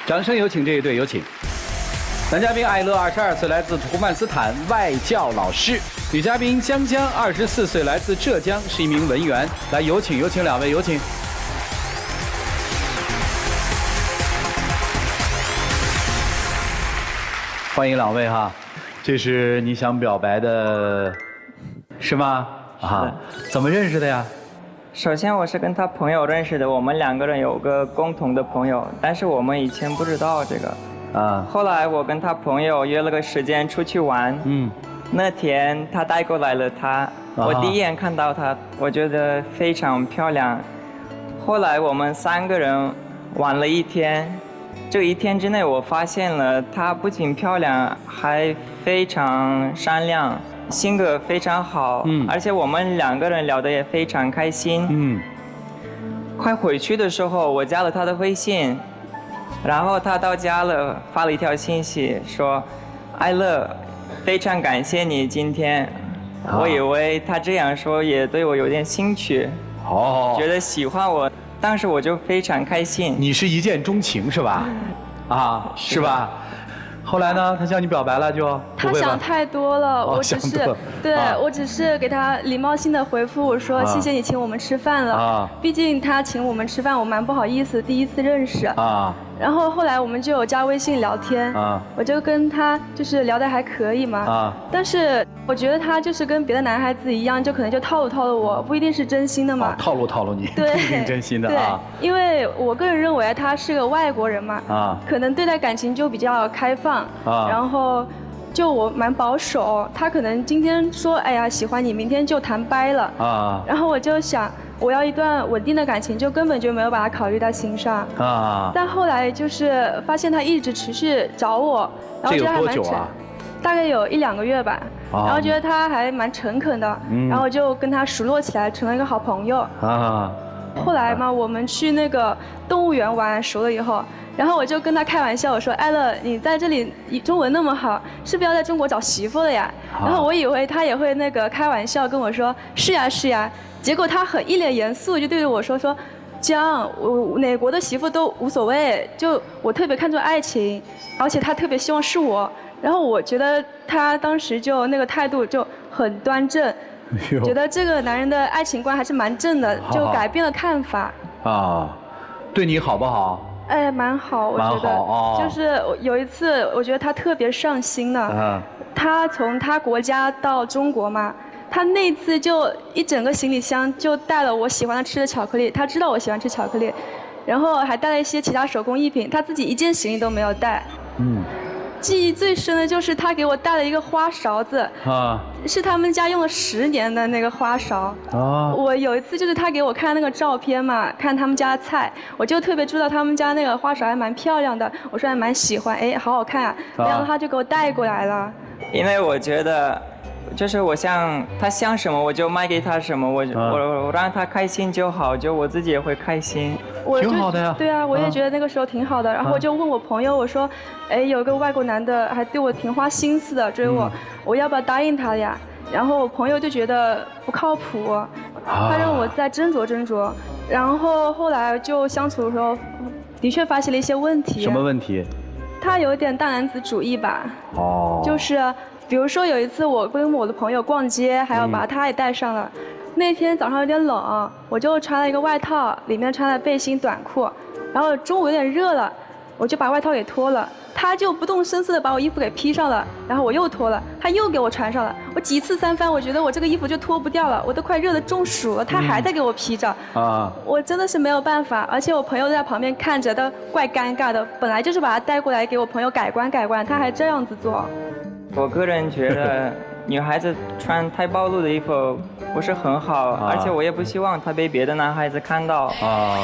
掌声有请这一对，有请。男嘉宾艾乐，22岁，来自土库曼斯坦，外教老师；女嘉宾江江，24岁，来自浙江，是一名文员。来，有请两位，有请。欢迎两位哈，这是你想表白的，是吗？啊，怎么认识的呀？首先我是跟他朋友认识的，我们2个人有个共同的朋友，但是我们以前不知道这个。啊。后来我跟他朋友约了个时间出去玩。那天他带过来了她，我第一眼看到她，我觉得非常漂亮。后来我们3个人玩了一天。这1天之内，我发现了她不仅漂亮，还非常善良，性格非常好。而且我们2个人聊得也非常开心。快回去的时候，我加了她的微信，然后她到家了，发了一条信息说：“艾乐，非常感谢你今天。”我以为她这样说也对我有点兴趣，觉得喜欢我。当时我就非常开心。你是一见钟情是吧？啊，是吧？后来呢？他向你表白了就？他想太多了，我只是我只是给他礼貌性的回复我说谢谢你请我们吃饭了。毕竟他请我们吃饭，我蛮不好意思，第一次认识。然后后来我们就有加微信聊天。我就跟他就是聊得还可以嘛。但是我觉得他就是跟别的男孩子一样，就可能就套路我，不一定是真心的嘛。套路你，对，不一定真心的对，因为我个人认为他是个外国人嘛。可能对待感情就比较开放。然后就我蛮保守，他可能今天说哎呀喜欢你，明天就谈掰了。然后我就想我要一段稳定的感情，就根本就没有把他考虑到心上。但后来就是发现他一直持续找我，然后觉得还蛮大概有1、2个月吧。然后觉得他还蛮诚恳的，然后就跟他熟络起来，成了一个好朋友。后来嘛，我们去那个动物园玩熟了以后，然后我就跟他开玩笑，我说艾乐，你在这里中文那么好，是不是要在中国找媳妇了呀？然后我以为他也会那个开玩笑跟我说是呀是呀，结果他一脸严肃就对着我说江，我哪国的媳妇都无所谓，就我特别看重爱情，而且他特别希望是我。然后我觉得他当时就那个态度就很端正，觉得这个男人的爱情观还是蛮正的，就改变了看法。对你好不好？哎，蛮好，我觉得。就是有一次，我觉得他特别上心呢。他从他国家到中国嘛，他那次就一整个行李箱就带了我喜欢吃的巧克力，他知道我喜欢吃巧克力，然后还带了一些其他手工艺品，他自己一件行李都没有带。记忆最深的就是他给我带了一个花勺子，是他们家用了10年的那个花勺。我有一次就是他给我看那个照片嘛，看他们家的菜，我就特别注意到他们家那个花勺还蛮漂亮的，我说还蛮喜欢，哎，好好看啊，然后他就给我带过来了。因为我觉得，就是他想什么我就卖给他什么，我让他开心就好，就我自己也会开心。挺好的呀。对啊，我也觉得那个时候挺好的。然后我就问我朋友，我说，哎，有个外国男的还对我挺花心思的追我，我要不要答应他呀？然后我朋友就觉得不靠谱，他让我再斟酌斟酌。然后后来就相处的时候，的确发现了一些问题。什么问题？他有点大男子主义吧。就是比如说有一次我跟我的朋友逛街，还要把他也带上了。那天早上有点冷，我就穿了一个外套，里面穿了背心短裤，然后中午有点热了，我就把外套给脱了，他就不动声色的把我衣服给披上了，然后我又脱了，他又给我穿上了，我几次3番，我觉得我这个衣服就脱不掉了，我都快热得中暑了，他还在给我披着。我真的是没有办法，而且我朋友在旁边看着都怪尴尬的，本来就是把他带过来给我朋友改观，他还这样子做。我个人觉得女孩子穿太暴露的衣服不是很好，而且我也不希望她被别的男孩子看到。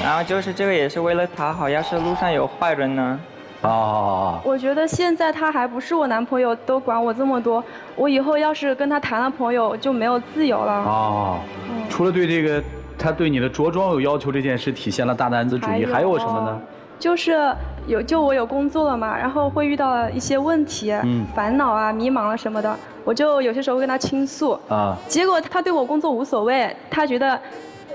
然后就是这个也是为了她好，要是路上有坏人呢？我觉得现在他还不是我男朋友，都管我这么多，我以后要是跟他谈了朋友就没有自由了。除了对这个他对你的着装有要求这件事体现了大男子主义，还有什么呢？就是我有工作了嘛，然后会遇到一些问题，烦恼啊、迷茫啊什么的，我就有些时候会跟他倾诉。结果他对我工作无所谓，他觉得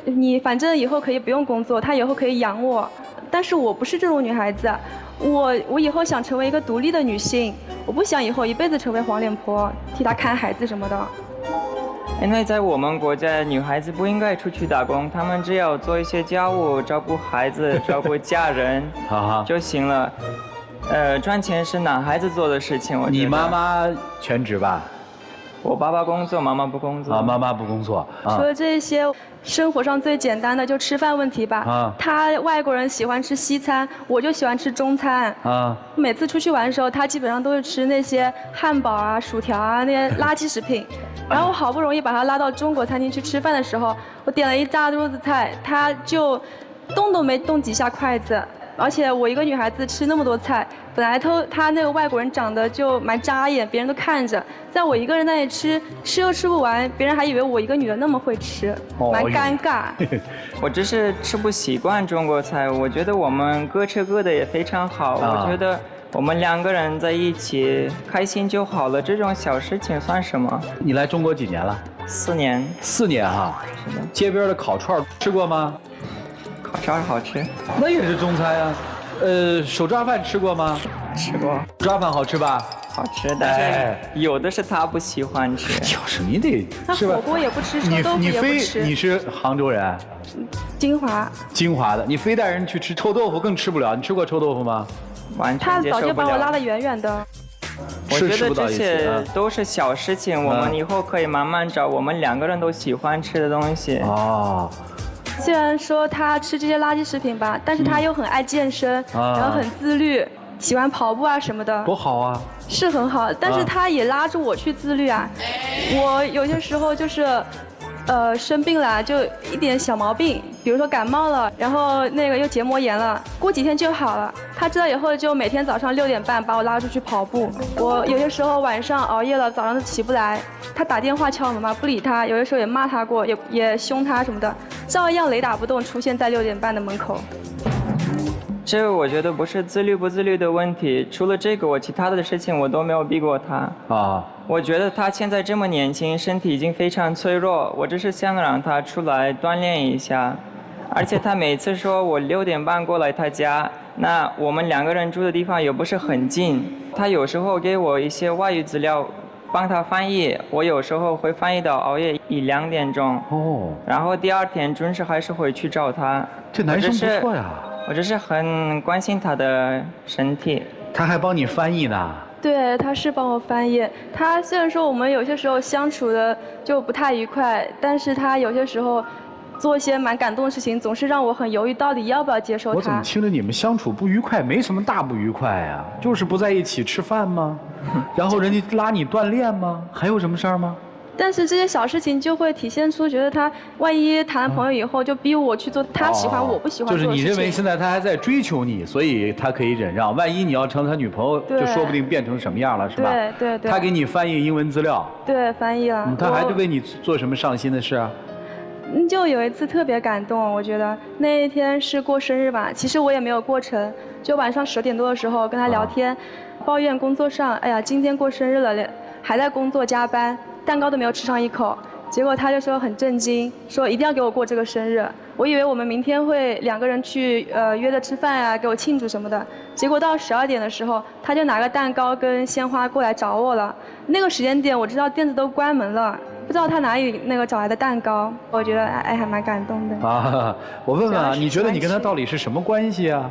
你反正以后可以不用工作，他以后可以养我。但是我不是这种女孩子，我以后想成为一个独立的女性，我不想以后一辈子成为黄脸婆，替她看孩子什么的。因为在我们国家，女孩子不应该出去打工，她们只要做一些家务，照顾孩子，照顾家人就行了。赚钱是男孩子做的事情。我觉得。你妈妈全职吧？我爸爸工作，妈妈不工作。妈妈不工作。除了这些，生活上最简单的就吃饭问题吧。他外国人喜欢吃西餐，我就喜欢吃中餐。每次出去玩的时候，他基本上都是吃那些汉堡啊、薯条啊那些垃圾食品。然后我好不容易把他拉到中国餐厅去吃饭的时候，我点了一大桌子菜，他就动都没动几下筷子。而且我一个女孩子吃那么多菜，本来他那个外国人长得就蛮扎眼，别人都看着，在我一个人在那里吃又吃不完，别人还以为我一个女的那么会吃，蛮尴尬。我只是吃不习惯中国菜，我觉得我们各吃各的也非常好。我觉得我们两个人在一起开心就好了，这种小事情算什么？你来中国几年了？4年。4年哈。是的。街边的烤串吃过吗？烤串好吃。那也是中餐呀。手抓饭吃过吗？吃过。抓饭好吃吧？好吃，但是有的是他不喜欢吃。就是你得是吧？火锅也不吃，臭豆腐也不吃。你是杭州人？金华。金华的，你非带人去吃臭豆腐更吃不了。你吃过臭豆腐吗？完全接受不了。他早就把我拉得远远的。我觉得这些都是小事情，我们以后可以慢慢找我们两个人都喜欢吃的东西。虽然说他吃这些垃圾食品吧，但是他又很爱健身，然后很自律，喜欢跑步啊什么的。多好啊！是很好，但是他也拉着我去自律啊。我有些时候就是，生病了就一点小毛病，比如说感冒了，然后那个又结膜炎了，过几天就好了。他知道以后就每天早上6点半把我拉出去跑步。我有些时候晚上熬夜了，早上都起不来。他打电话敲我妈妈不理他，有的时候也骂他过，也凶他什么的，照样雷打不动出现在6点半的门口。这个我觉得不是自律不自律的问题，除了这个，我其他的事情我都没有逼过他。我觉得他现在这么年轻，身体已经非常脆弱，我只是想让他出来锻炼一下。而且他每次说我6点半过来他家，那我们两个人住的地方又不是很近，他有时候给我一些外语资料，帮他翻译，我有时候会翻译到熬夜1、2点钟。然后第2天准时还是会去找他。这男生不错呀。我只是很关心他的身体。他还帮你翻译呢？对，他是帮我翻译。他虽然说我们有些时候相处的就不太愉快，但是他有些时候做一些蛮感动的事情，总是让我很犹豫，到底要不要接受他。我怎么听着你们相处不愉快？没什么大不愉快呀，就是不在一起吃饭吗？然后人家拉你锻炼吗？还有什么事儿吗？但是这些小事情就会体现出，觉得他万一谈了朋友以后，就逼我去做他喜欢我不喜欢做的事情。就是你认为现在他还在追求你，所以他可以忍让。万一你要成他女朋友，就说不定变成什么样了，是吧？对。他给你翻译英文资料。对，翻译了。他还为你做什么上心的事啊？就有一次特别感动，我觉得那一天是过生日吧，其实我也没有过成，就晚上10点多的时候跟他聊天，抱怨工作上，哎呀，今天过生日了，还在工作加班。蛋糕都没有吃上一口，结果他就说很震惊，说一定要给我过这个生日。我以为我们明天会2个人去约着吃饭啊，给我庆祝什么的。结果到12点的时候，他就拿个蛋糕跟鲜花过来找我了。那个时间点我知道店子都关门了，不知道他哪里那个找来的蛋糕，我觉得还蛮感动的。我问问啊，你觉得你跟他到底是什么关系啊？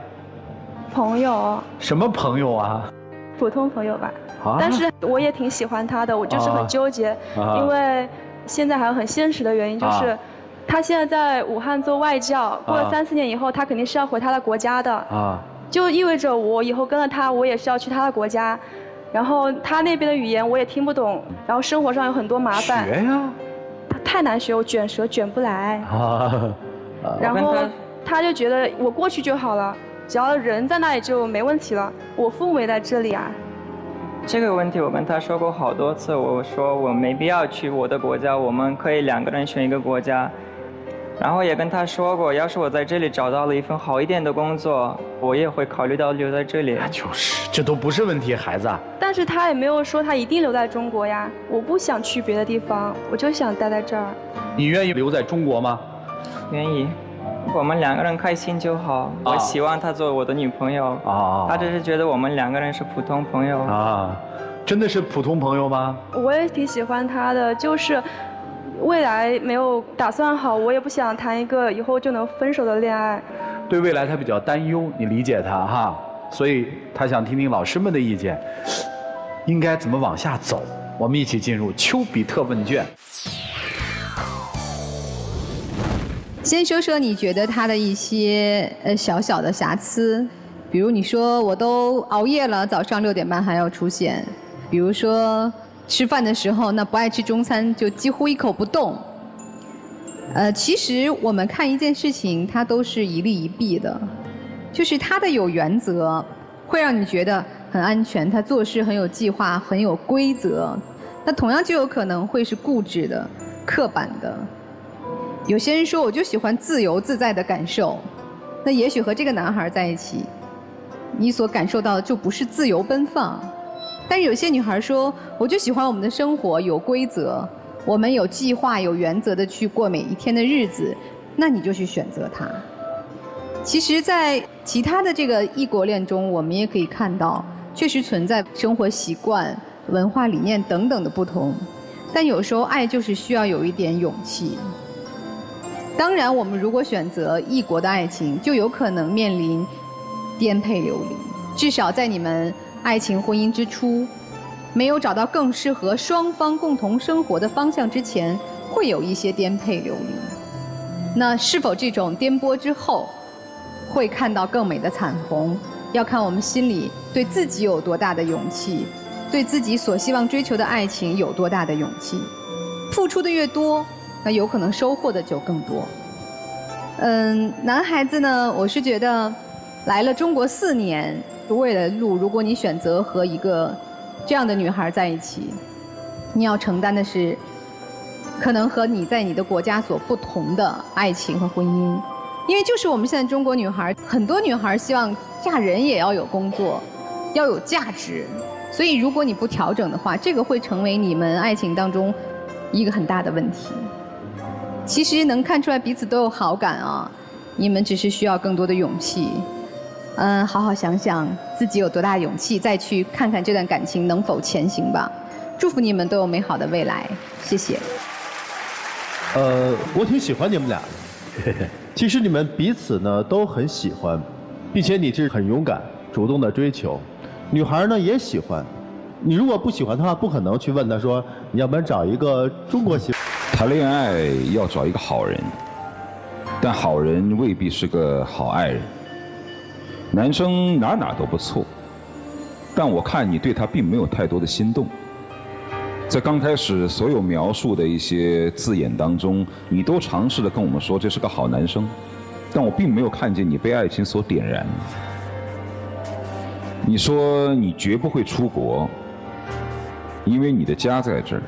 朋友。什么朋友啊？普通朋友吧。但是我也挺喜欢他的，我就是很纠结，因为现在还有很现实的原因，就是他现在在武汉做外教，过了3、4年以后，他肯定是要回他的国家的，就意味着我以后跟了他，我也是要去他的国家，然后他那边的语言我也听不懂，然后生活上有很多麻烦。学呀，太难学，我卷舌卷不来。然后他就觉得我过去就好了，只要人在那里就没问题了，我父母也在这里啊。这个问题我跟他说过好多次，我说我没必要去我的国家，我们可以2个人选一个国家。然后也跟他说过，要是我在这里找到了一份好一点的工作，我也会考虑到留在这里。就是，这都不是问题，孩子。但是他也没有说他一定留在中国呀，我不想去别的地方，我就想待在这儿。你愿意留在中国吗？愿意。我们两个人开心就好。我希望她做我的女朋友。她只是觉得我们两个人是普通朋友。真的是普通朋友吗？我也挺喜欢她的，就是未来没有打算好，我也不想谈一个以后就能分手的恋爱。对未来她比较担忧，你理解她哈，所以她想听听老师们的意见，应该怎么往下走。我们一起进入丘比特问卷。先说说你觉得他的一些小小的瑕疵，比如你说我都熬夜了，早上6点半还要出现，比如说吃饭的时候那不爱吃中餐就几乎一口不动。其实我们看一件事情，它都是一利一弊的，就是他的有原则，会让你觉得很安全，他做事很有计划，很有规则。那同样就有可能会是固执的、刻板的。有些人说我就喜欢自由自在的感受，那也许和这个男孩在一起，你所感受到的就不是自由奔放。但是有些女孩说我就喜欢我们的生活有规则，我们有计划有原则的去过每一天的日子，那你就去选择他。其实在其他的这个异国恋中，我们也可以看到确实存在生活习惯、文化理念等等的不同，但有时候爱就是需要有一点勇气。当然我们如果选择异国的爱情，就有可能面临颠沛流离，至少在你们爱情婚姻之初没有找到更适合双方共同生活的方向之前，会有一些颠沛流离。那是否这种颠簸之后会看到更美的彩虹，要看我们心里对自己有多大的勇气，对自己所希望追求的爱情有多大的勇气。付出的越多，那有可能收获的就更多。男孩子呢，我是觉得来了中国4年，为了路，如果你选择和一个这样的女孩在一起，你要承担的是可能和你在你的国家所不同的爱情和婚姻。因为就是我们现在中国女孩，很多女孩希望嫁人也要有工作，要有价值，所以如果你不调整的话，这个会成为你们爱情当中一个很大的问题。其实能看出来彼此都有好感啊，你们只是需要更多的勇气。好好想想自己有多大勇气，再去看看这段感情能否前行吧。祝福你们都有美好的未来，谢谢。我挺喜欢你们俩的。其实你们彼此呢都很喜欢，并且你是很勇敢、主动的追求，女孩呢也喜欢。你如果不喜欢她，不可能去问她说你要不然找一个中国媳妇。谈恋爱要找一个好人，但好人未必是个好爱人。男生哪都不错，但我看你对他并没有太多的心动。在刚开始所有描述的一些字眼当中，你都尝试着跟我们说这是个好男生，但我并没有看见你被爱情所点燃。你说你绝不会出国，因为你的家在这儿。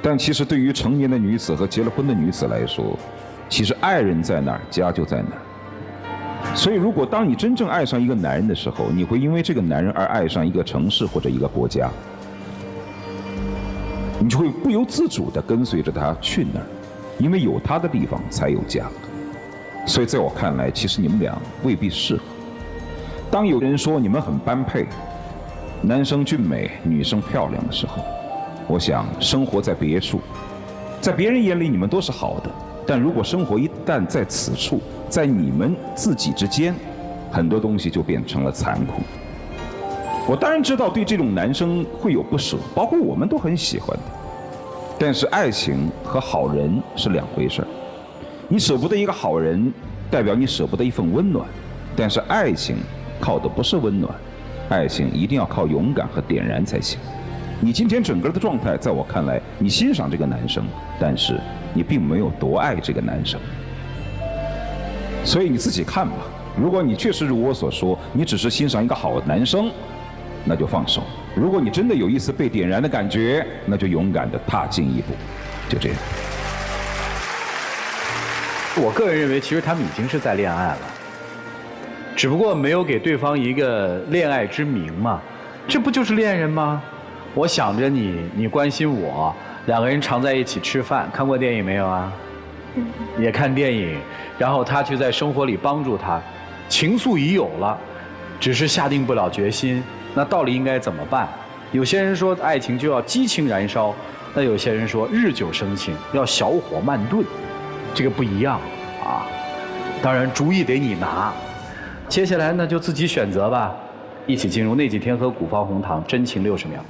但其实对于成年的女子和结了婚的女子来说，其实爱人在哪儿，家就在哪儿。所以如果当你真正爱上一个男人的时候，你会因为这个男人而爱上一个城市或者一个国家，你就会不由自主地跟随着他去那儿，因为有他的地方才有家。所以在我看来，其实你们俩未必适合。当有人说你们很般配，男生俊美，女生漂亮的时候，我想生活在别处，在别人眼里你们都是好的，但如果生活一旦在此处，在你们自己之间，很多东西就变成了残酷。我当然知道对这种男生会有不舍，包括我们都很喜欢的，但是爱情和好人是两回事。你舍不得一个好人，代表你舍不得一份温暖，但是爱情靠的不是温暖，爱情一定要靠勇敢和点燃才行。你今天整个的状态，在我看来，你欣赏这个男生，但是你并没有多爱这个男生。所以你自己看吧，如果你确实如我所说，你只是欣赏一个好男生，那就放手；如果你真的有一丝被点燃的感觉，那就勇敢地踏进一步，就这样。我个人认为，其实他们已经是在恋爱了，只不过没有给对方一个恋爱之名嘛。这不就是恋人吗？我想着你，你关心我，两个人常在一起吃饭，看过电影没有啊？也看电影，然后他却在生活里帮助他，情愫已有了，只是下定不了决心。那到底应该怎么办？有些人说爱情就要激情燃烧，那有些人说日久生情，要小火慢炖，这个不一样啊。当然主意得你拿，接下来呢就自己选择吧。一起进入那几天和古方红糖真情60秒。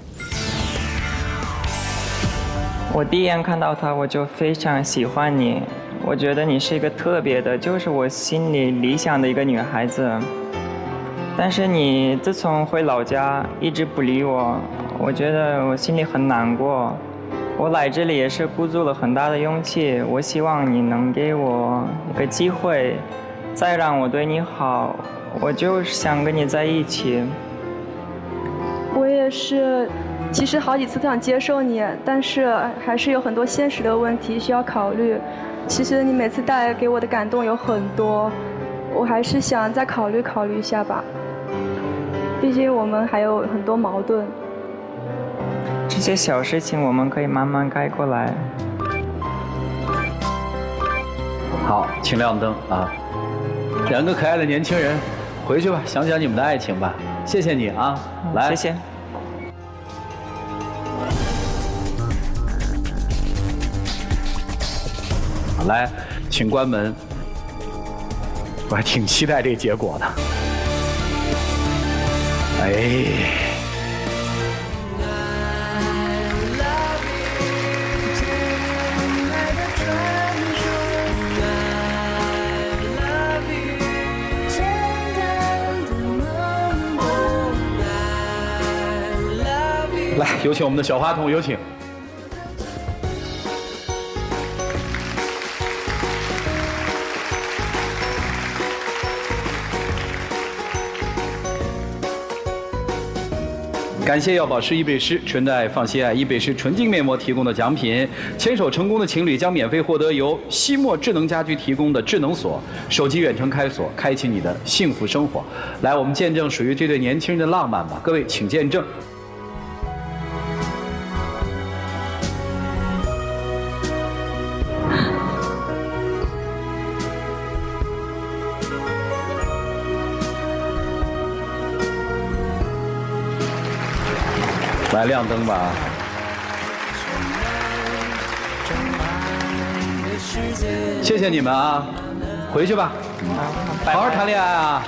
我第一眼看到他，我就非常喜欢你，我觉得你是一个特别的，就是我心里理想的一个女孩子。但是你自从回老家一直不理我，我觉得我心里很难过。我来这里也是鼓足了很大的勇气，我希望你能给我一个机会，再让我对你好，我就是想跟你在一起。我也是，其实好几次都想接受你，但是还是有很多现实的问题需要考虑。其实你每次带给我的感动有很多，我还是想再考虑考虑一下吧。毕竟我们还有很多矛盾。这些小事情我们可以慢慢改过来。好，请亮灯啊！两个可爱的年轻人，回去吧，想想你们的爱情吧。谢谢你啊，来，谢谢。好，来，请关门。我还挺期待这结果的。哎。来，有请我们的小话筒，有请。感谢药宝诗伊贝诗纯的爱放心爱伊贝诗纯净面膜提供的奖品，牵手成功的情侣将免费获得由西莫智能家居提供的智能锁，手机远程开锁，开启你的幸福生活。来，我们见证属于这对年轻人的浪漫吧，各位请见证。来亮灯吧！谢谢你们啊，回去吧，好好谈恋爱啊。